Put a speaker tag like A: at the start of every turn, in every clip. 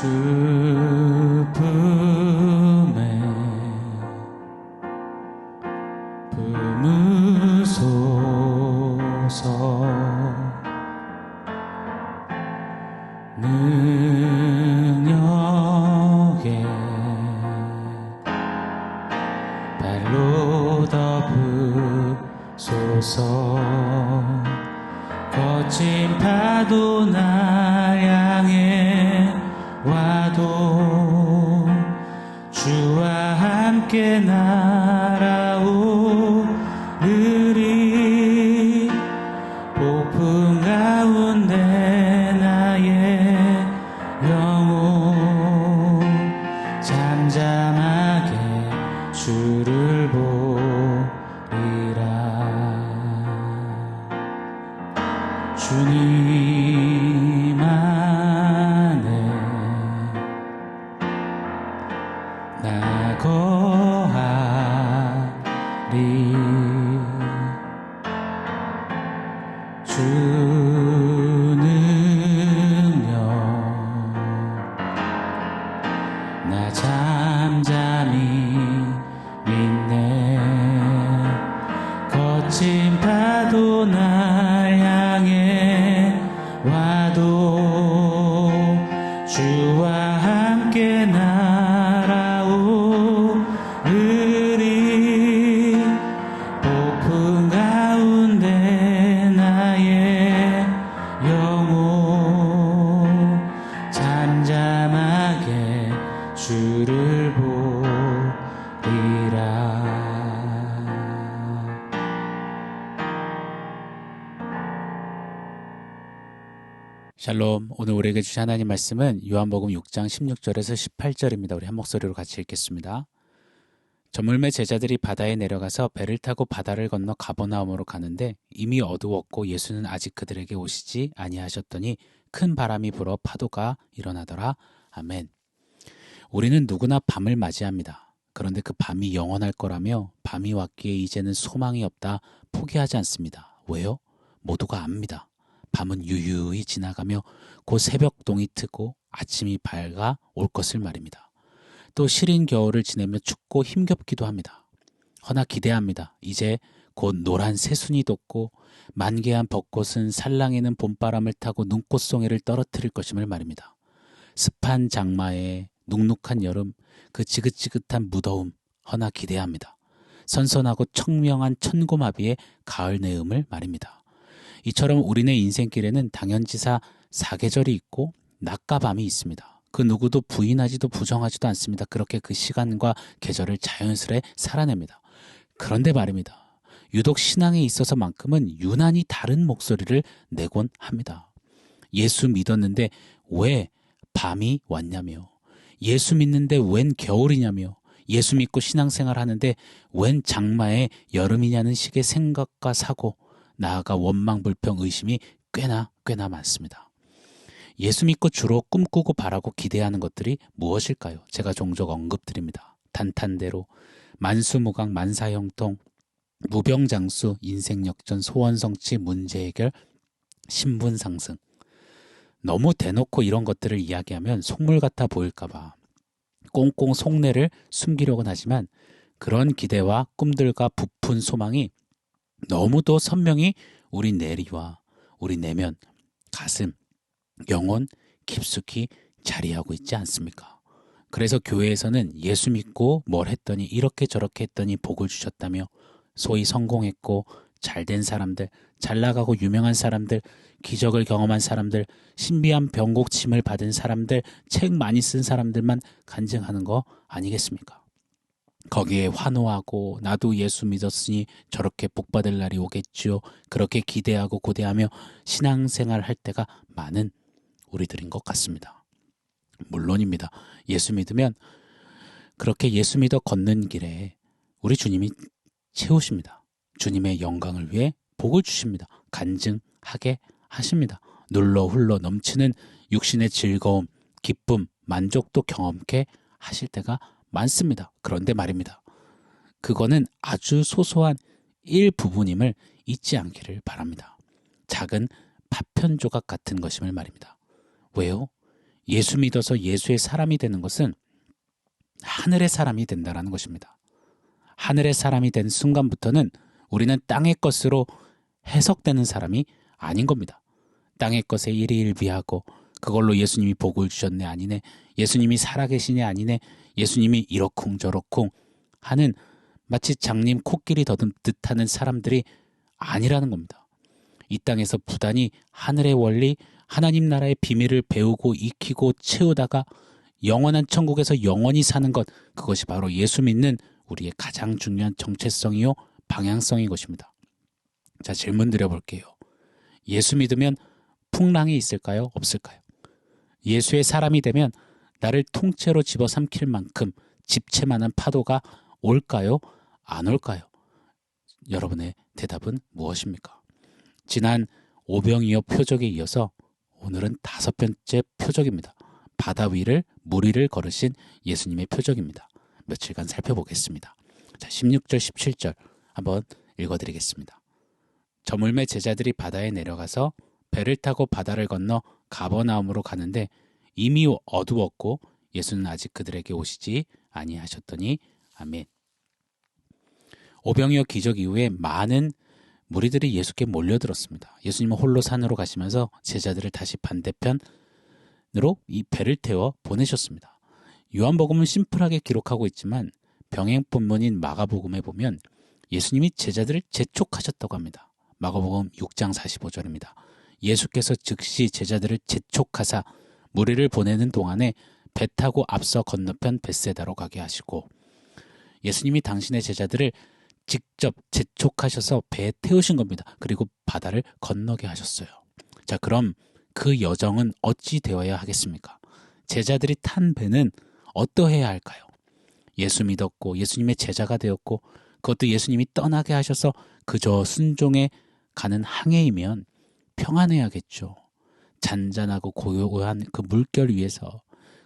A: 슬픔에 품으소서. 능력에 발로 덮으소서. 거친 파도 날 향해 와도 주와 함께 날아오르리. 폭풍 가운데 나의 영혼 잠잠하게 주를 보리라. 주님 안에 나 거하리. 주 능력 나 잠잠히 믿네. 거친 파도 날 향해 와도 주와 함께 날아오르리. 폭풍 가운데 나의 영혼 잠잠하게 주를 보리라. 샬롬. 오늘 우리에게 주신 하나님 말씀은 요한복음 6장 16절에서 18절입니다. 우리 한 목소리로 같이 읽겠습니다. 저물매 제자들이 바다에 내려가서 배를 타고 바다를 건너 가버나움으로 가는데 이미 어두웠고 예수는 아직 그들에게 오시지 아니하셨더니 큰 바람이 불어 파도가 일어나더라. 아멘. 우리는 누구나 밤을 맞이합니다. 그런데 그 밤이 영원할 거라며 밤이 왔기에 이제는 소망이 없다 포기하지 않습니다. 왜요? 모두가 압니다. 밤은 유유히 지나가며 곧 새벽동이 트고 아침이 밝아 올 것을 말입니다. 또 시린 겨울을 지내며 춥고 힘겹기도 합니다. 허나 기대합니다. 이제 곧 노란 새순이 돋고 만개한 벚꽃은 살랑이는 봄바람을 타고 눈꽃송이를 떨어뜨릴 것임을 말입니다. 습한 장마에 눅눅한 여름, 그 지긋지긋한 무더움, 허나 기대합니다. 선선하고 청명한 천고마비의 가을 내음을 말입니다. 이처럼 우리네 인생길에는 당연지사 사계절이 있고 낮과 밤이 있습니다. 그 누구도 부인하지도 부정하지도 않습니다. 그렇게 그 시간과 계절을 자연스레 살아냅니다. 그런데 말입니다. 유독 신앙에 있어서만큼은 유난히 다른 목소리를 내곤 합니다. 예수 믿었는데 왜 밤이 왔냐며, 예수 믿는데 웬 겨울이냐며, 예수 믿고 신앙생활 하는데 웬 장마에 여름이냐는 식의 생각과 사고, 나아가 원망, 불평, 의심이 꽤나 많습니다. 예수 믿고 주로 꿈꾸고 바라고 기대하는 것들이 무엇일까요? 제가 종종 언급드립니다. 단탄대로, 만수무강, 만사형통, 무병장수, 인생역전, 소원성취, 문제해결, 신분상승. 너무 대놓고 이런 것들을 이야기하면 속물 같아 보일까봐 꽁꽁 속내를 숨기려곤 하지만 그런 기대와 꿈들과 부푼 소망이 너무도 선명히 우리 내리와 우리 내면, 가슴, 영혼 깊숙이 자리하고 있지 않습니까? 그래서 교회에서는 예수 믿고 뭘 했더니 이렇게 저렇게 했더니 복을 주셨다며, 소위 성공했고 잘된 사람들, 잘나가고 유명한 사람들, 기적을 경험한 사람들, 신비한 병고침을 받은 사람들, 책 많이 쓴 사람들만 간증하는 거 아니겠습니까? 거기에 환호하고 나도 예수 믿었으니 저렇게 복받을 날이 오겠지요. 그렇게 기대하고 고대하며 신앙생활 할 때가 많은 우리들인 것 같습니다. 물론입니다. 예수 믿으면 그렇게 예수 믿어 걷는 길에 우리 주님이 채우십니다. 주님의 영광을 위해 복을 주십니다. 간증하게 하십니다. 눌러 흘러 넘치는 육신의 즐거움, 기쁨, 만족도 경험케 하실 때가 많습니다. 그런데 말입니다. 그거는 아주 소소한 일부분임을 잊지 않기를 바랍니다. 작은 파편 조각 같은 것임을 말입니다. 왜요? 예수 믿어서 예수의 사람이 되는 것은 하늘의 사람이 된다는 것입니다. 하늘의 사람이 된 순간부터는 우리는 땅의 것으로 해석되는 사람이 아닌 겁니다. 땅의 것에 일희일비하고 그걸로 예수님이 복을 주셨네 아니네, 예수님이 살아계시네 아니네, 예수님이 이러쿵저러쿵 하는 마치 장님 코끼리 더듬듯 하는 사람들이 아니라는 겁니다. 이 땅에서 부단히 하늘의 원리, 하나님 나라의 비밀을 배우고 익히고 채우다가 영원한 천국에서 영원히 사는 것, 그것이 바로 예수 믿는 우리의 가장 중요한 정체성이요 방향성인 것입니다. 자, 질문 드려볼게요. 예수 믿으면 풍랑이 있을까요? 없을까요? 예수의 사람이 되면 나를 통째로 집어삼킬 만큼 집채만한 파도가 올까요? 안 올까요? 여러분의 대답은 무엇입니까? 지난 오병이어 표적에 이어서 오늘은 5번째 표적입니다. 바다 위를 물 위를 걸으신 예수님의 표적입니다. 며칠간 살펴보겠습니다. 자, 16절 17절 한번 읽어드리겠습니다. 저물매 제자들이 바다에 내려가서 배를 타고 바다를 건너 가버나움으로 가는데 이미 어두웠고 예수는 아직 그들에게 오시지 아니하셨더니 아멘. 오병이어 기적 이후에 많은 무리들이 예수께 몰려들었습니다. 예수님은 홀로 산으로 가시면서 제자들을 다시 반대편으로 이 배를 태워 보내셨습니다. 요한복음은 심플하게 기록하고 있지만 병행 본문인 마가복음에 보면 예수님이 제자들을 재촉하셨다고 합니다. 마가복음 6장 45절입니다. 예수께서 즉시 제자들을 재촉하사 무리를 보내는 동안에 배 타고 앞서 건너편 벳세다로 가게 하시고, 예수님이 당신의 제자들을 직접 재촉하셔서 배에 태우신 겁니다. 그리고 바다를 건너게 하셨어요. 자, 그럼 그 여정은 어찌 되어야 하겠습니까? 제자들이 탄 배는 어떠해야 할까요? 예수 믿었고 예수님의 제자가 되었고 그것도 예수님이 떠나게 하셔서 그저 순종해 가는 항해이면 평안해야겠죠. 잔잔하고 고요한 그 물결 위에서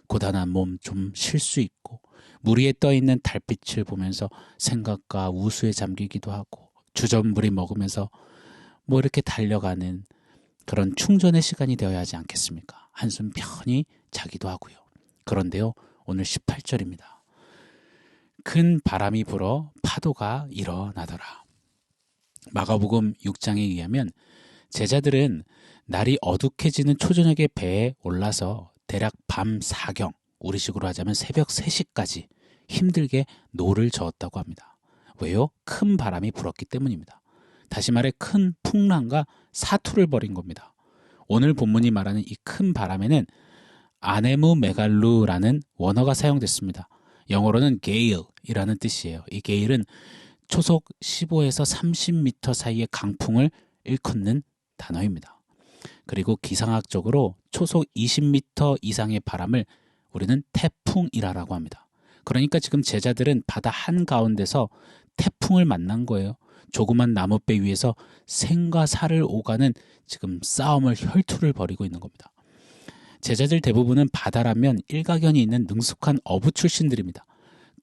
A: 고단한 몸 좀 쉴 수 있고 물 위에 떠있는 달빛을 보면서 생각과 우수에 잠기기도 하고 주전부리 먹으면서 뭐 이렇게 달려가는 그런 충전의 시간이 되어야 하지 않겠습니까? 한숨 편히 자기도 하고요. 그런데요, 오늘 18절입니다. 큰 바람이 불어 파도가 일어나더라. 마가복음 6장에 의하면 제자들은 날이 어둑해지는 초저녁에 배에 올라서 대략 밤 4경, 우리식으로 하자면 새벽 3시까지 힘들게 노를 저었다고 합니다. 왜요? 큰 바람이 불었기 때문입니다. 다시 말해 큰 풍랑과 사투를 벌인 겁니다. 오늘 본문이 말하는 이 큰 바람에는 아네무 메갈루라는 원어가 사용됐습니다. 영어로는 gale이라는 뜻이에요. 이 gale은 초속 15에서 30m 사이의 강풍을 일컫는 단어입니다. 그리고 기상학적으로 초속 20m 이상의 바람을 우리는 태풍이라고 합니다. 그러니까 지금 제자들은 바다 한가운데서 태풍을 만난 거예요. 조그만 나무배 위에서 생과 사를 오가는 지금 싸움을 혈투를 벌이고 있는 겁니다. 제자들 대부분은 바다라면 일가견이 있는 능숙한 어부 출신들입니다.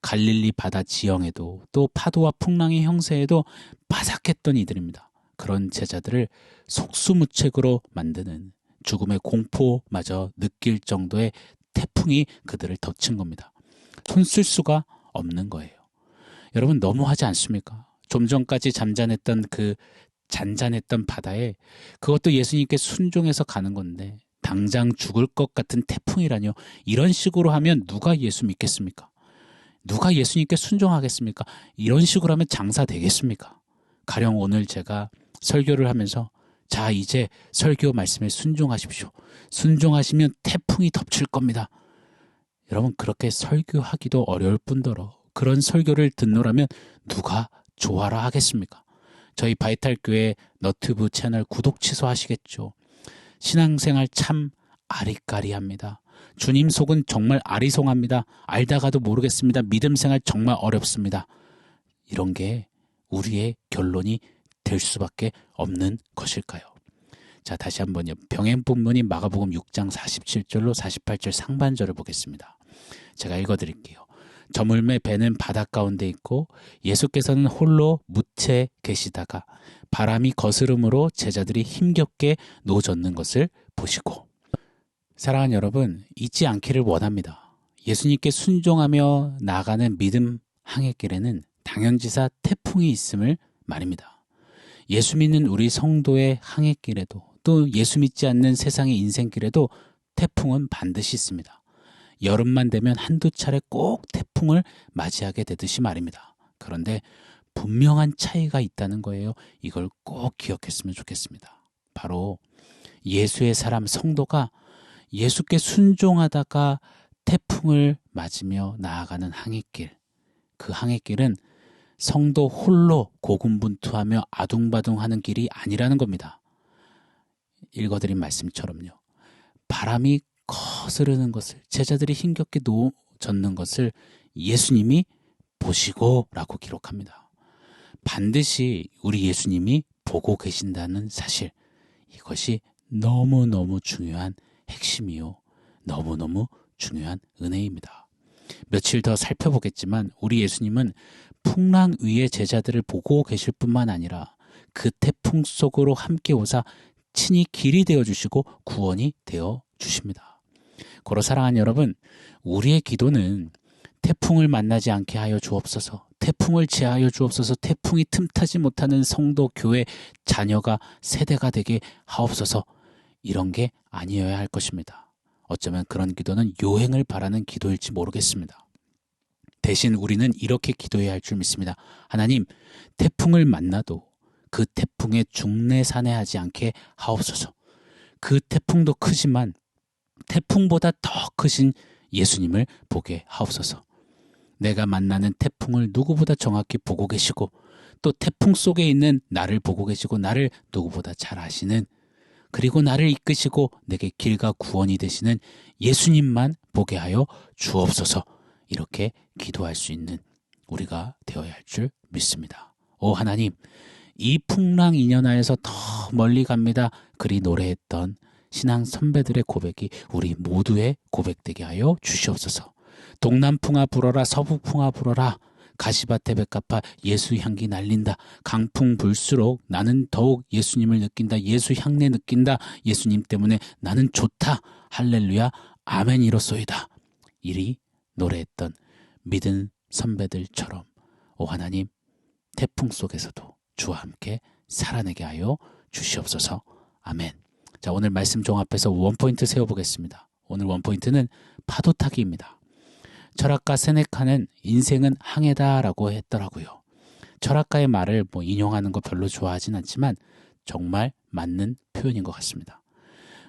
A: 갈릴리 바다 지형에도 또 파도와 풍랑의 형세에도 바삭했던 이들입니다. 그런 제자들을 속수무책으로 만드는 죽음의 공포마저 느낄 정도의 태풍이 그들을 덮친 겁니다. 손 쓸 수가 없는 거예요. 여러분 너무하지 않습니까? 좀 전까지 잔잔했던 바다에 그것도 예수님께 순종해서 가는 건데 당장 죽을 것 같은 태풍이라뇨. 이런 식으로 하면 누가 예수 믿겠습니까? 누가 예수님께 순종하겠습니까? 이런 식으로 하면 장사 되겠습니까? 가령 오늘 제가 설교를 하면서 자, 이제 설교 말씀에 순종하십시오. 순종하시면 태풍이 덮칠 겁니다. 여러분 그렇게 설교하기도 어려울 뿐더러 그런 설교를 듣노라면 누가 좋아라 하겠습니까? 저희 바이탈교회 너튜브 채널 구독 취소하시겠죠. 신앙생활 참 아리까리합니다. 주님 속은 정말 아리송합니다. 알다가도 모르겠습니다. 믿음생활 정말 어렵습니다. 이런 게 우리의 결론이 될 수밖에 없는 것일까요? 자, 다시 한번요. 병행 본문인 마가복음 6장 47절로 48절 상반절을 보겠습니다. 제가 읽어드릴게요. 저물매 배는 바다 가운데 있고 예수께서는 홀로 묻혀 계시다가 바람이 거스름으로 제자들이 힘겹게 노젓는 것을 보시고. 사랑하는 여러분, 잊지 않기를 원합니다. 예수님께 순종하며 나아가는 믿음 항해길에는 당연지사 태풍이 있음을 말입니다. 예수 믿는 우리 성도의 항해길에도 또 예수 믿지 않는 세상의 인생길에도 태풍은 반드시 있습니다. 여름만 되면 한두 차례 꼭 태풍을 맞이하게 되듯이 말입니다. 그런데 분명한 차이가 있다는 거예요. 이걸 꼭 기억했으면 좋겠습니다. 바로 예수의 사람 성도가 예수께 순종하다가 태풍을 맞으며 나아가는 항해길. 그 항해길은 성도 홀로 고군분투하며 아둥바둥하는 길이 아니라는 겁니다. 읽어드린 말씀처럼요. 바람이 거스르는 것을, 제자들이 힘겹게 젖는 것을 예수님이 보시고 라고 기록합니다. 반드시 우리 예수님이 보고 계신다는 사실, 이것이 너무너무 중요한 핵심이요. 너무너무 중요한 은혜입니다. 며칠 더 살펴보겠지만 우리 예수님은 풍랑 위에 제자들을 보고 계실 뿐만 아니라 그 태풍 속으로 함께 오사 친히 길이 되어주시고 구원이 되어주십니다. 고로 사랑하는 여러분, 우리의 기도는 태풍을 만나지 않게 하여 주옵소서, 태풍을 제하여 주옵소서, 태풍이 틈타지 못하는 성도, 교회, 자녀가, 세대가 되게 하옵소서, 이런 게 아니어야 할 것입니다. 어쩌면 그런 기도는 요행을 바라는 기도일지 모르겠습니다. 대신 우리는 이렇게 기도해야 할 줄 믿습니다. 하나님, 태풍을 만나도 그 태풍에 중내산해하지 않게 하옵소서. 그 태풍도 크지만 태풍보다 더 크신 예수님을 보게 하옵소서. 내가 만나는 태풍을 누구보다 정확히 보고 계시고 또 태풍 속에 있는 나를 보고 계시고 나를 누구보다 잘 아시는, 그리고 나를 이끄시고 내게 길과 구원이 되시는 예수님만 보게 하여 주옵소서. 이렇게 기도할 수 있는 우리가 되어야 할 줄 믿습니다. 오 하나님, 이 풍랑 인연하에서 더 멀리 갑니다. 그리 노래했던 신앙 선배들의 고백이 우리 모두의 고백되게 하여 주시옵소서. 동남풍아 불어라, 서북풍아 불어라, 가시밭에 백합화 예수 향기 날린다. 강풍 불수록 나는 더욱 예수님을 느낀다. 예수 향내 느낀다. 예수님 때문에 나는 좋다. 할렐루야 아멘 이로소이다. 이리 노래했던 믿은 선배들처럼 오 하나님, 태풍 속에서도 주와 함께 살아내게 하여 주시옵소서. 아멘. 자, 오늘 말씀 종합해서 원포인트 세워보겠습니다. 오늘 원포인트는 파도타기입니다. 철학가 세네카는 인생은 항해다라고 했더라고요. 철학가의 말을 인용하는 거 별로 좋아하진 않지만 정말 맞는 표현인 것 같습니다.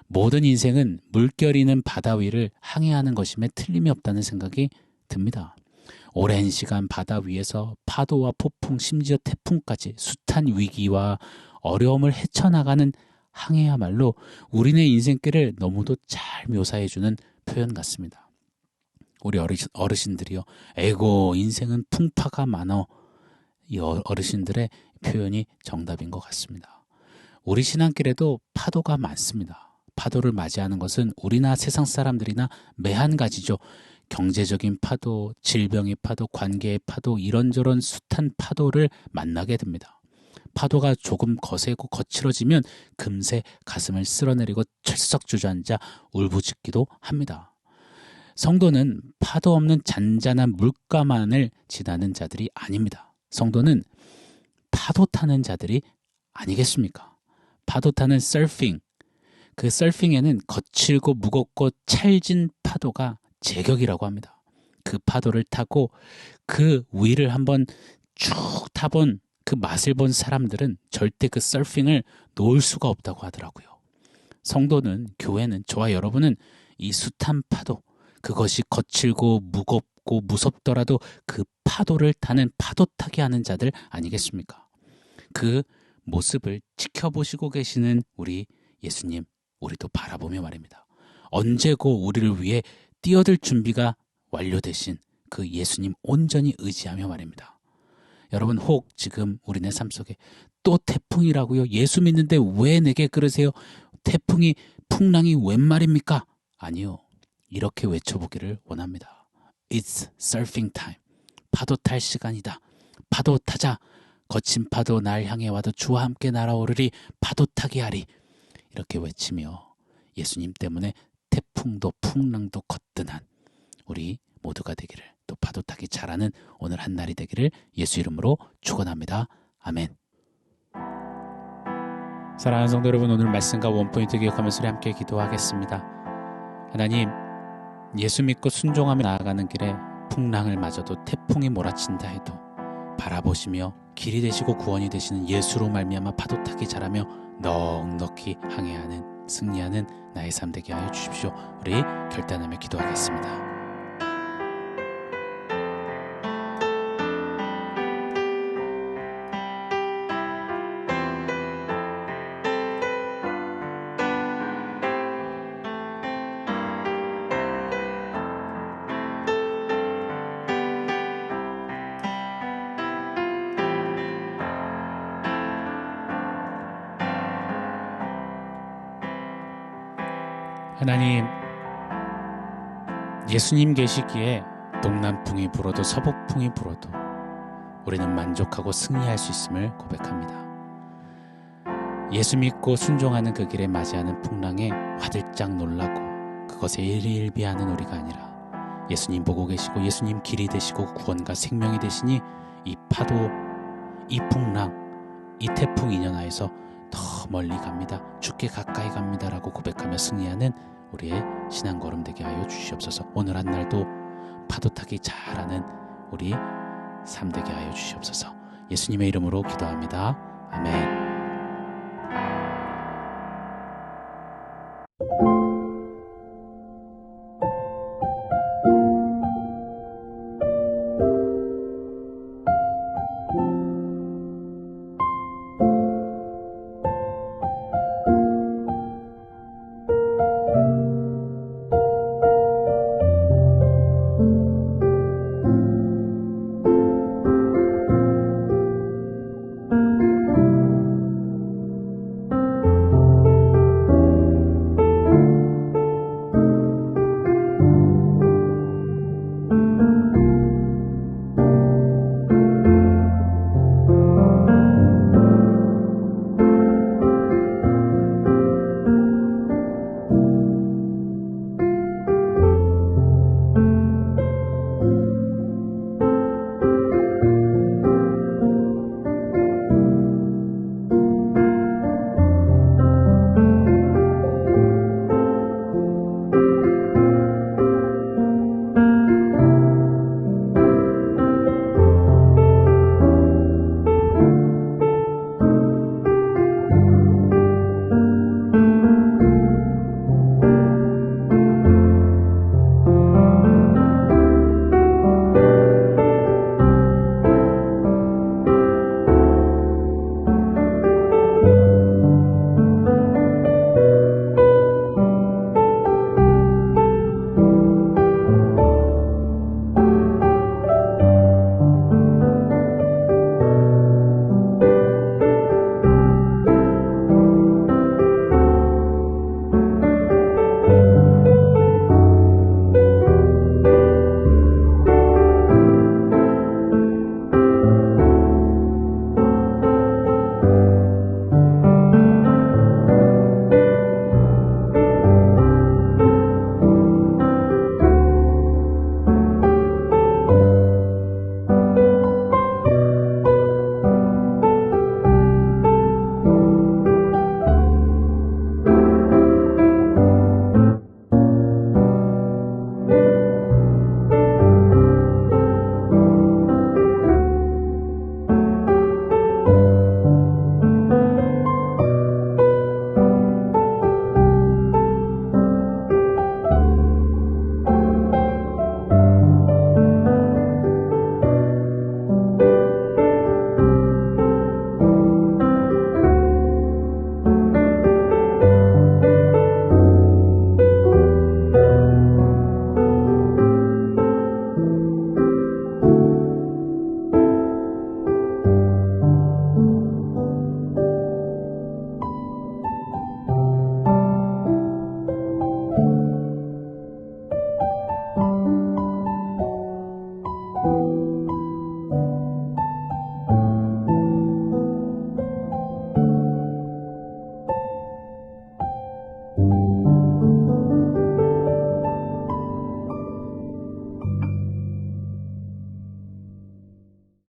A: 모든 인생은 물결이는 바다 위를 항해하는 것임에 틀림이 없다는 생각이 듭니다. 오랜 시간 바다 위에서 파도와 폭풍, 심지어 태풍까지 숱한 위기와 어려움을 헤쳐나가는 항해야말로 우리네 인생길을 너무도 잘 묘사해주는 표현 같습니다. 우리 어르신들이요, 에고 인생은 풍파가 많어, 이 어르신들의 표현이 정답인 것 같습니다. 우리 신앙길에도 파도가 많습니다. 파도를 맞이하는 것은 우리나 세상 사람들이나 매한가지죠. 경제적인 파도, 질병의 파도, 관계의 파도, 이런저런 숱한 파도를 만나게 됩니다. 파도가 조금 거세고 거칠어지면 금세 가슴을 쓸어내리고 철썩 주저앉아 울부짖기도 합니다. 성도는 파도 없는 잔잔한 물가만을 지나는 자들이 아닙니다. 성도는 파도 타는 자들이 아니겠습니까? 파도 타는 서핑, 그 서핑에는 거칠고 무겁고 찰진 파도가 제격이라고 합니다. 그 파도를 타고 그 위를 한번 쭉 타본 그 맛을 본 사람들은 절대 그 서핑을 놓을 수가 없다고 하더라고요. 성도는, 교회는, 저와 여러분은 이 숱한 파도, 그것이 거칠고 무겁고 무섭더라도 그 파도를 타는 파도 타기 하는 자들 아니겠습니까? 그 모습을 지켜보시고 계시는 우리 예수님, 우리도 바라보며 말입니다. 언제고 우리를 위해 뛰어들 준비가 완료되신 그 예수님 온전히 의지하며 말입니다. 여러분, 혹 지금 우리네 삶 속에 또 태풍이라고요? 예수 믿는데 왜 내게 그러세요? 태풍이, 풍랑이 웬 말입니까? 아니요. 이렇게 외쳐보기를 원합니다. It's surfing time. 파도 탈 시간이다. 파도 타자. 거친 파도 날 향해 와도 주와 함께 날아오르리. 파도 타기 하리. 이렇게 외치며 예수님 때문에 태풍 태풍도 풍랑도 거뜬한 우리 모두가 되기를, 또 파도 타기 잘하는 오늘 한 날이 되기를 예수 이름으로 축원합니다. 아멘. 사랑하는 성도 여러분, 오늘 말씀과 원포인트 기억하면서 우리 함께 기도하겠습니다. 하나님, 예수 믿고 순종하며 나아가는 길에 풍랑을 맞아도 태풍이 몰아친다 해도 바라보시며 길이 되시고 구원이 되시는 예수로 말미암아 파도 타기 잘하며 넉넉히 항해하는, 승리하는 나의 삶 되게 하여 주십시오. 우리 결단하며 기도하겠습니다. 하나님, 예수님 계시기에 동남풍이 불어도 서북풍이 불어도 우리는 만족하고 승리할 수 있음을 고백합니다. 예수 믿고 순종하는 그 길에 맞이하는 풍랑에 화들짝 놀라고 그것에 일희일비하는 우리가 아니라 예수님 보고 계시고 예수님 길이 되시고 구원과 생명이 되시니 이 파도, 이 풍랑, 이 태풍 인연하에서 더 멀리 갑니다. 주께 가까이 갑니다라고 고백하며 승리하는 우리의 신앙 걸음 되게 하여 주시옵소서. 오늘 한 날도 파도 타기 잘하는 우리 삶 되게 하여 주시옵소서. 예수님의 이름으로 기도합니다. 아멘.